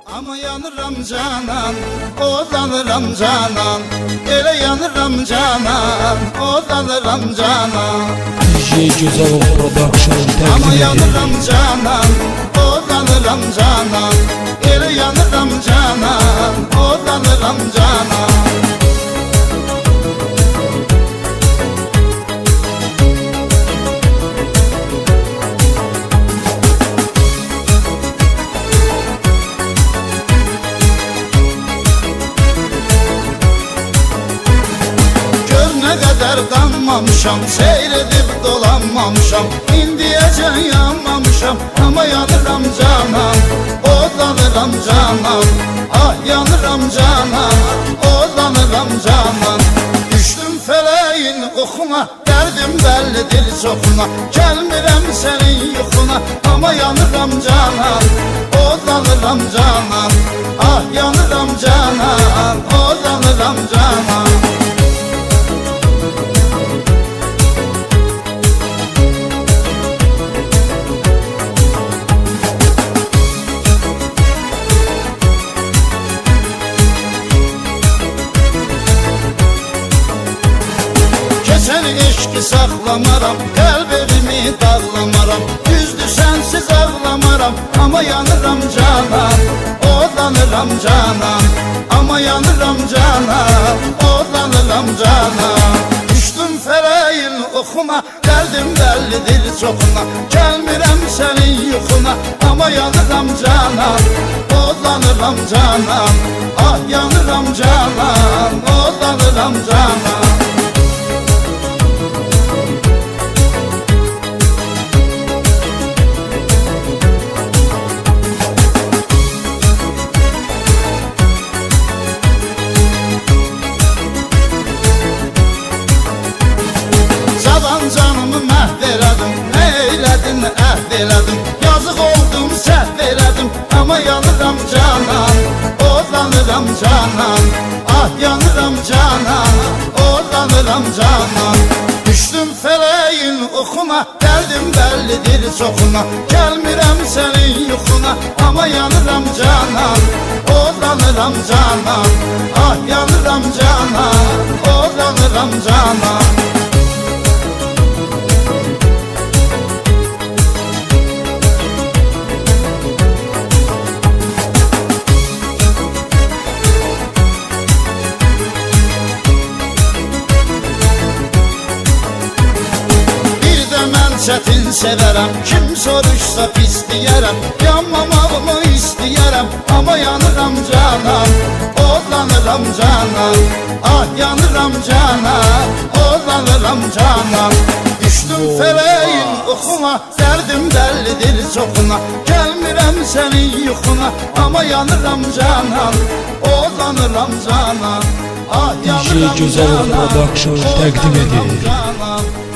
Ama yanıram canan, odanıram canan, ele yanıram canan, odanıram canan. DJ Gözalov Production Ama təqdim yanıram canan, odanıram canan, ele yanıram canan, odanıram canan. Ne kadar kanmamışam, seyredip dolanmamışam, indiyecen yanmamışam, ama yanıram canan, odanıram canan, ah yanıram canan, odanıram canan. Düştüm feleğin okuna, derdim bellidir çoxuna, gelmirəm senin yuxuna, ama yanıram canan, odanıram canan, ah yanıram canan, odanıram canan. Geçen eşki saklamaram, kalbimi dağlamaram, düzdü sensiz ağlamaram, ama yanıram canan, odanıram canan, ama yanıram canan, odanıram canan. Düştüm feleğin okuna, derdim bellidir çoxuna, gelmirəm senin yuxuna, ama yanıram canan, odanıram canan, ah yanıram canan, odanıram canan. Canımı məhv elədim, nə eylədin, əhv elədim, yazıq oldum, səhv elədim, ama yanıram canan, odanıram canan, ah yanıram canan, odanıram canan. Düştüm feleğin okuna, derdim bellidir çoxuna, gelmirəm senin yuxuna, ama yanıram canan, odanıram canan, ah yanıram canan, odanıram canan. Çətin sevərəm, kim soruşsa pis deyərəm, yanmamağımı istəyərəm, ama yanıram canan, odanıram canan, ah yanıram canan, odanıram canan. Düştüm feleğin okuna, derdim bellidir çoxuna, gelmirəm senin yuxuna, ama yanıram canan, odanıram canan, ah yanıram canan, DJ Gözalov Production təqdim edir.